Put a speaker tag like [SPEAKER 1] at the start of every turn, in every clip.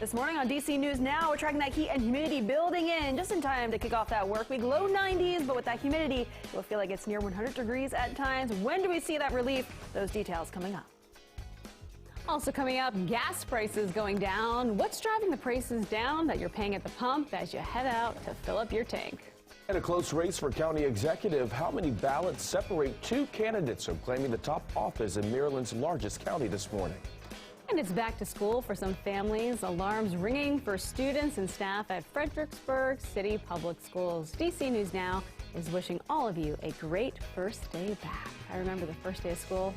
[SPEAKER 1] This morning on DC News Now, we're tracking that heat and humidity building in just in time to kick off that work week. Low 90s, but with that humidity, it will feel like it's near 100 degrees at times. When do we see that relief? Those details coming up. Also coming up, gas prices going down. What's driving the prices down that you're paying at the pump as you head out to fill up your tank?
[SPEAKER 2] In a close race for county executive, how many ballots separate two candidates from claiming the top office in Maryland's largest county this morning?
[SPEAKER 1] And it's back to school for some families. Alarms ringing for students and staff at Fredericksburg City Public Schools. DC News Now is wishing all of you a great first day back. I remember the first day of school.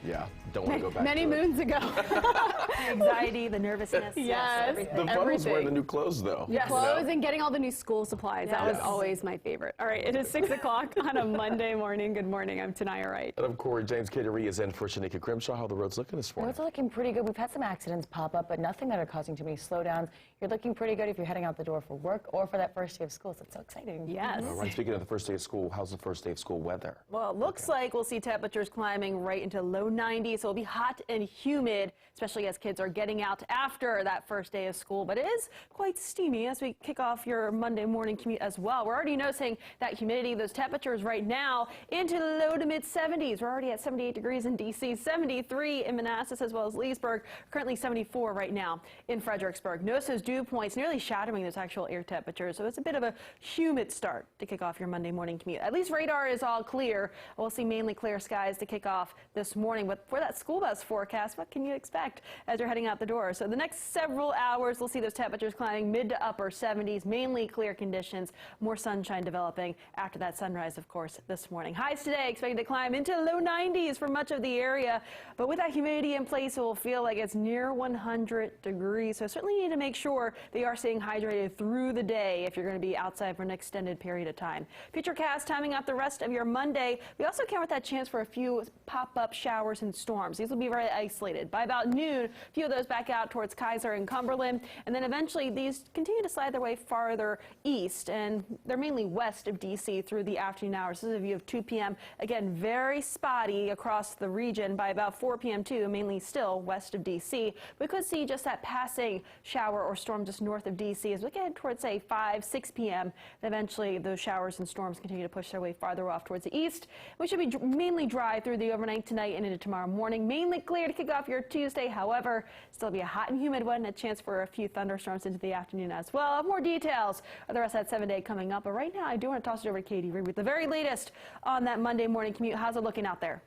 [SPEAKER 2] Yeah, don't want to go back
[SPEAKER 1] many moons ago. The anxiety, the nervousness. Yes, everything.
[SPEAKER 2] The fun was wearing the new clothes, though.
[SPEAKER 1] Yes. Clothes and getting all the new school supplies. Yes. That was always my favorite. All right, it is 6 o'clock on a Monday morning. Good morning. I'm Tanaya Wright.
[SPEAKER 2] And I'm Corey James. Cateree is in for Shanika Grimshaw. How are the roads looking this morning?
[SPEAKER 3] The roads are looking pretty good. We've had some accidents pop up, but nothing that are causing too many slowdowns. You're looking pretty good if you're heading out the door for work or for that first day of school. So it's so exciting.
[SPEAKER 1] Yes.
[SPEAKER 2] All right, speaking of the first day of school, how's the first day of school weather?
[SPEAKER 1] Well, it looks like we'll see temperatures climbing right into low 90s. So it'll be hot and humid, especially as kids are getting out after that first day of school. But it is quite steamy as we kick off your Monday morning commute as well. We're already noticing that humidity, those temperatures right now into the low to mid 70s. We're already at 78 degrees in DC, 73 in Manassas as well as Leesburg, currently 74 right now in Fredericksburg. Notice those dew points nearly shadowing those actual air temperatures. So it's a bit of a humid start to kick off your Monday morning commute. At least radar is all clear. We'll see mainly clear skies to kick off this morning. But for that school bus forecast, what can you expect as you're heading out the door? So the next several hours, we'll see those temperatures climbing mid to upper 70s, mainly clear conditions, more sunshine developing after that sunrise, of course, this morning. Highs today expected to climb into low 90s for much of the area. But with that humidity in place, it will feel like it's near 100 degrees. So certainly need to make sure that you are staying hydrated through the day if you're going to be outside for an extended period of time. Futurecast timing up the rest of your Monday. We also count with that chance for a few pop-up showers and storms. These will be very isolated. By about noon, a few of those back out towards Kaiser and Cumberland, and then eventually these continue to slide their way farther east, and they're mainly west of D.C. through the afternoon hours. This is a view of 2 p.m. Again, very spotty across the region. By about 4 p.m. too, mainly still west of D.C. We could see just that passing shower or storm just north of D.C. as we get towards, say, 5, 6 p.m. And eventually those showers and storms continue to push their way farther off towards the east. We should be mainly dry through the overnight tonight and into tomorrow morning. Mainly clear to kick off your Tuesday. However, still be a hot and humid one. A chance for a few thunderstorms into the afternoon as well. I'll have more details of the rest of that 7-day coming up. But right now, I do want to toss it over to Katie Reed with the very latest on that Monday morning commute. How's it looking out there?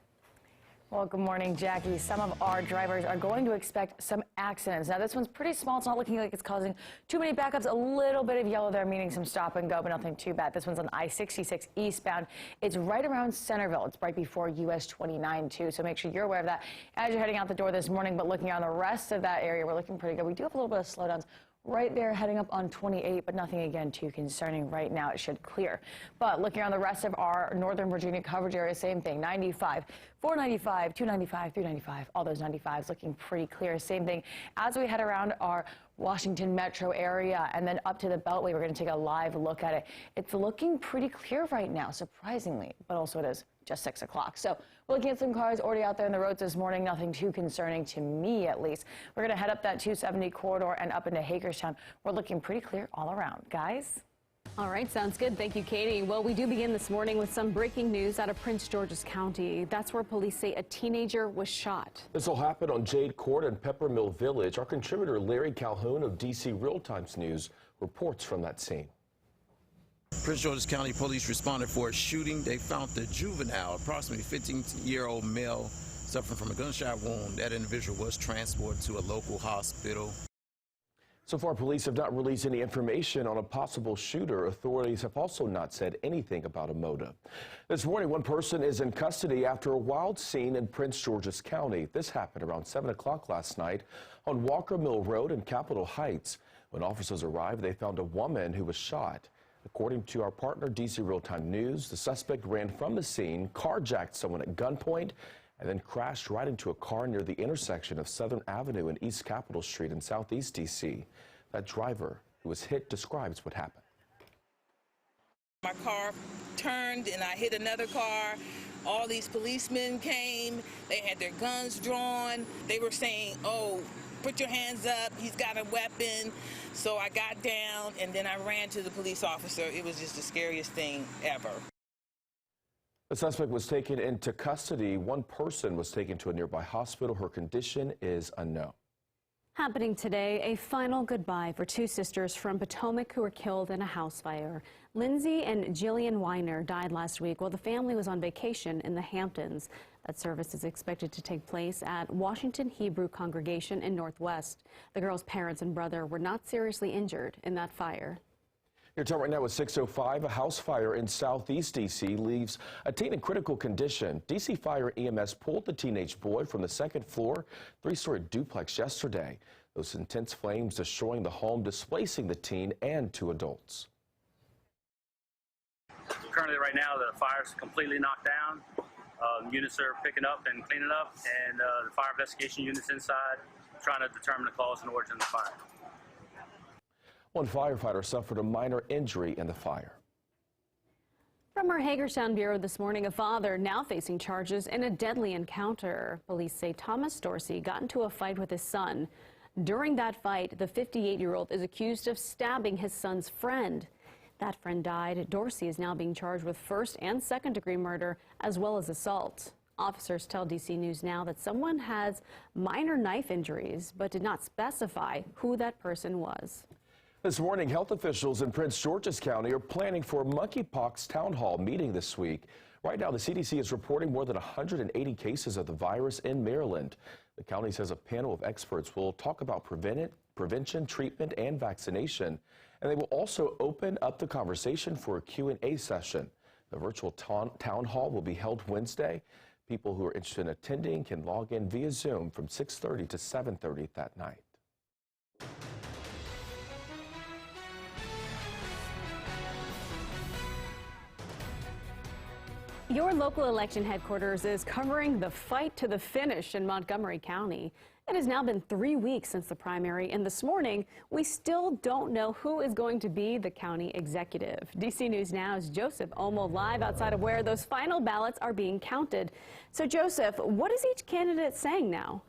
[SPEAKER 3] Well, good morning, Jackie. Some of our drivers are going to expect some accidents. Now, this one's pretty small. It's not looking like it's causing too many backups. A little bit of yellow there, meaning some stop and go, but nothing too bad. This one's on I-66 eastbound. It's right around Centerville. It's right before US 29, too, so make sure you're aware of that as you're heading out the door this morning. But looking on the rest of that area, we're looking pretty good. We do have a little bit of slowdowns right there heading up on 28, but nothing again too concerning right now. It should clear. But looking on the rest of our Northern Virginia coverage area, same thing. 95, 495, 295, 395, all those 95s looking pretty clear. Same thing as we head around our Washington metro area and then up to the Beltway. We're going to take a live look at it. It's looking pretty clear right now, surprisingly, but also it is just 6 o'clock. So we're looking at some cars already out there on the roads this morning. Nothing too concerning to me, at least. We're going to head up that 270 corridor and up into Hagerstown. We're looking pretty clear all around. Guys?
[SPEAKER 1] All right, sounds good. Thank you, Katie. Well, we do begin this morning with some breaking news out of Prince George's County. That's where police say a teenager was shot.
[SPEAKER 2] This will happen on Jade Court in Peppermill Village. Our contributor Larry Calhoun of DC Real Times News reports from that scene.
[SPEAKER 4] Prince George's County Police responded for a shooting. They found the juvenile, approximately 15-year-old male, suffering from a gunshot wound. That individual was transported to a local hospital.
[SPEAKER 2] So far, police have not released any information on a possible shooter. Authorities have also not said anything about a motive. This morning, one person is in custody after a wild scene in Prince George's County. This happened around 7 o'clock last night on Walker Mill Road in Capitol Heights. When officers arrived, they found a woman who was shot. According to our partner, DC Real Time News, the suspect ran from the scene, carjacked someone at gunpoint, and then crashed right into a car near the intersection of Southern Avenue and East Capitol Street in Southeast D.C. That driver who was hit describes what happened.
[SPEAKER 5] My car turned and I hit another car. All these policemen came. They had their guns drawn. They were saying, oh, put your hands up, he's got a weapon. So I got down and then I ran to the police officer. It was just the scariest thing ever.
[SPEAKER 2] The suspect was taken into custody. One person was taken to a nearby hospital. Her condition is unknown.
[SPEAKER 1] Happening today, a final goodbye for two sisters from Potomac who were killed in a house fire. Lindsay and Jillian Weiner died last week while the family was on vacation in the Hamptons. That service is expected to take place at Washington Hebrew Congregation in Northwest. The girls' parents and brother were not seriously injured in that fire.
[SPEAKER 2] Your time right now is 6:05. A house fire in southeast D.C. leaves a teen in critical condition. D.C. Fire EMS pulled the teenage boy from the second floor, three-story duplex yesterday. Those intense flames destroying the home, displacing the teen and two adults.
[SPEAKER 6] Currently, right now, the fire's completely knocked down. Units are picking up and cleaning up, and the fire investigation units inside trying to determine the cause and origin of the fire.
[SPEAKER 2] One firefighter suffered a minor injury in the fire.
[SPEAKER 1] From our Hagerstown Bureau this morning, a father now facing charges in a deadly encounter. Police say Thomas Dorsey got into a fight with his son. During that fight, the 58-year-old is accused of stabbing his son's friend. That friend died. Dorsey is now being charged with first and second-degree murder as well as assault. Officers tell DC News Now that someone has minor knife injuries but did not specify who that person was.
[SPEAKER 2] This morning, health officials in Prince George's County are planning for a monkeypox town hall meeting this week. Right now, the CDC is reporting more than 180 cases of the virus in Maryland. The county says a panel of experts will talk about prevention, treatment, and vaccination. And they will also open up the conversation for a Q&A session. The virtual town hall will be held Wednesday. People who are interested in attending can log in via Zoom from 6:30 to 7:30 that night.
[SPEAKER 1] Your local election headquarters is covering the fight to the finish in Montgomery County. It has now been 3 weeks since the primary, and this morning, we still don't know who is going to be the county executive. DC News Now's Joseph Omo live outside of where those final ballots are being counted. So, Joseph, what is each candidate saying now?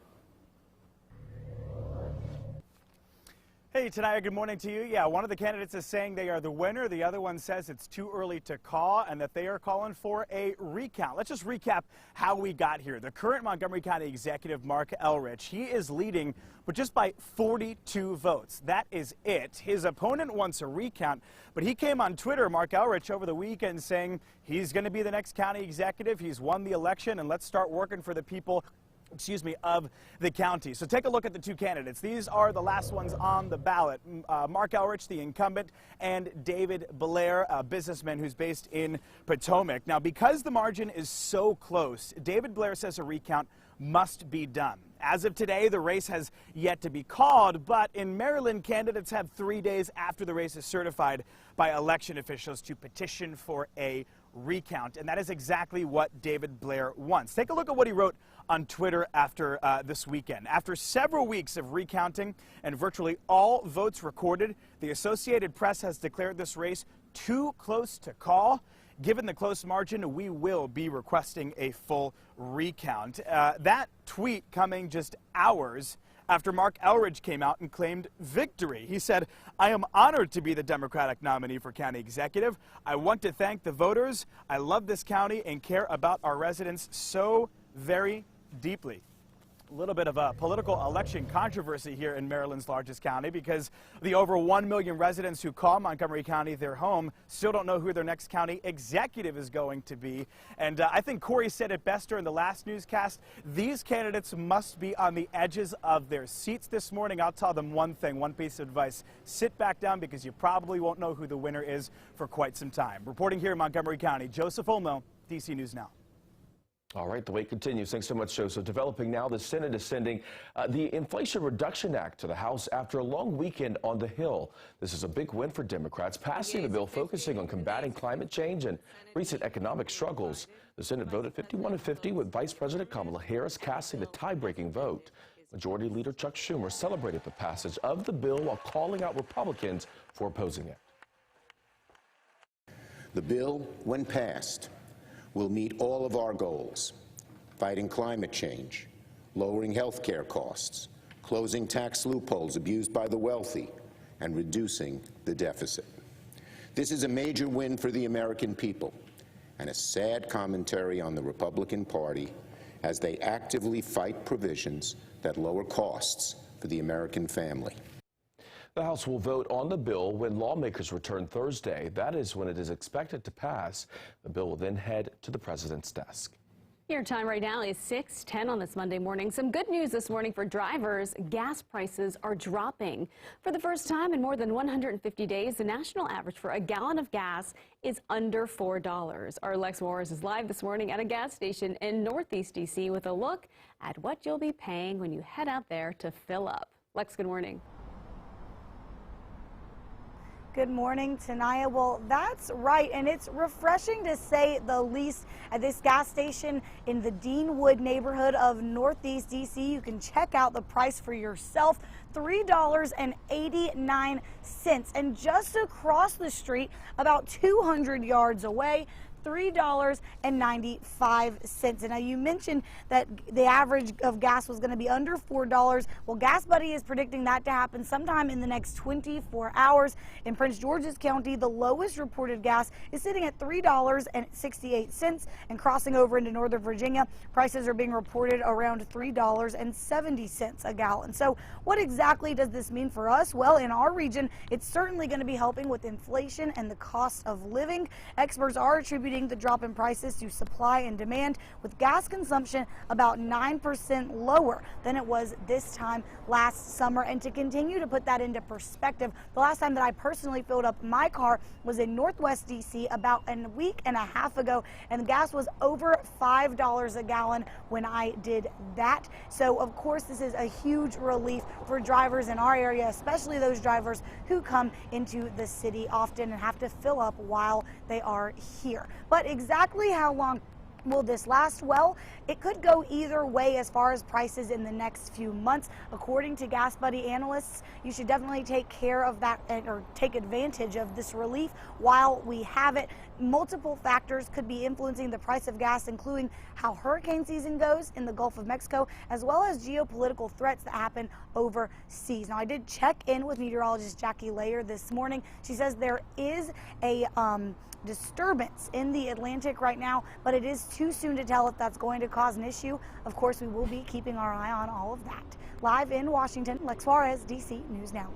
[SPEAKER 7] Hey, Tanaya, good morning to you. Yeah, one of the candidates is saying they are the winner. The other one says it's too early to call and that they are calling for a recount. Let's just recap how we got here. The current Montgomery County executive, Mark Elrich, he is leading, but just by 42 votes. That is it. His opponent wants a recount, but he came on Twitter, Mark Elrich, over the weekend saying he's going to be the next county executive. He's won the election, and let's start working for the people of the county. So take a look at the two candidates. These are the last ones on the ballot. Mark Elrich, the incumbent, and David Blair, a businessman who's based in Potomac. Now, because the margin is so close, David Blair says a recount must be done. As of today, the race has yet to be called, but in Maryland, candidates have 3 days after the race is certified by election officials to petition for a recount, and that is exactly what David Blair wants. Take a look at what he wrote on Twitter after this weekend. After several weeks of recounting and virtually all votes recorded, the Associated Press has declared this race too close to call. Given the close margin, we will be requesting a full recount. That tweet coming just hours after Mark Elrich came out and claimed victory. He said, "I am honored to be the Democratic nominee for county executive. I want to thank the voters. I love this county and care about our residents so very deeply." A little bit of a political election controversy here in Maryland's largest county because the over 1 million residents who call Montgomery County their home still don't know who their next county executive is going to be. And I think Corey said it best during the last newscast. These candidates must be on the edges of their seats this morning. I'll tell them one thing, one piece of advice. Sit back down because you probably won't know who the winner is for quite some time. Reporting here in Montgomery County, Joseph Olmo, DC News Now.
[SPEAKER 2] All right, the wait continues. Thanks so much, Joseph. Developing now, the Senate is sending the Inflation Reduction Act to the House after a long weekend on the Hill. This is a big win for Democrats, passing the bill focusing on combating climate change and recent economic struggles. The Senate voted 51-50 with Vice President Kamala Harris casting the tie-breaking vote. Majority Leader Chuck Schumer celebrated the passage of the bill while calling out Republicans for opposing it.
[SPEAKER 8] The bill, when passed, will meet all of our goals: fighting climate change, lowering health care costs, closing tax loopholes abused by the wealthy, and reducing the deficit. This is a major win for the American people and a sad commentary on the Republican Party as they actively fight provisions that lower costs for the American family.
[SPEAKER 2] The House will vote on the bill when lawmakers return Thursday. That is when it is expected to pass. The bill will then head to the president's desk.
[SPEAKER 1] Your time right now is 6:10 on this Monday morning. Some good news this morning for drivers. Gas prices are dropping. For the first time in more than 150 days, the national average for a gallon of gas is under $4. Our Lex Morris is live this morning at a gas station in Northeast D.C. with a look at what you'll be paying when you head out there to fill up. Lex, good morning.
[SPEAKER 9] Good morning, Tanaya. Well, that's right, and it's refreshing to say the least. At this gas station in the Deanwood neighborhood of Northeast D.C., you can check out the price for yourself, $3.89. And just across the street, about 200 yards away, $3.95. And now you mentioned that the average of gas was going to be under $4. Well, Gas Buddy is predicting that to happen sometime in the next 24 hours. In Prince George's County, the lowest reported gas is sitting at $3.68, and crossing over into Northern Virginia, prices are being reported around $3.70 a gallon. So what exactly does this mean for us? Well, in our region, it's certainly going to be helping with inflation and the cost of living. Experts are attributing the drop in prices to supply and demand, with gas consumption about 9% lower than it was this time last summer. And to continue to put that into perspective, the last time that I personally filled up my car was in Northwest DC about a week and a half ago, and the gas was over $5 a gallon when I did that. So of course this is a huge relief for drivers in our area, especially those drivers who come into the city often and have to fill up while they are here. But exactly how long will this last? Well, it could go either way as far as prices in the next few months. According to Gas Buddy analysts, you should definitely take care of that or take advantage of this relief while we have it. Multiple factors could be influencing the price of gas, including how hurricane season goes in the Gulf of Mexico, as well as geopolitical threats that happen overseas. Now, I did check in with meteorologist Jackie Layer this morning. She says there is a disturbance in the Atlantic right now, but it is too soon to tell if that's going to cause an issue. Of course, we will be keeping our eye on all of that. Live in Washington, Lex Juarez, DC News Now.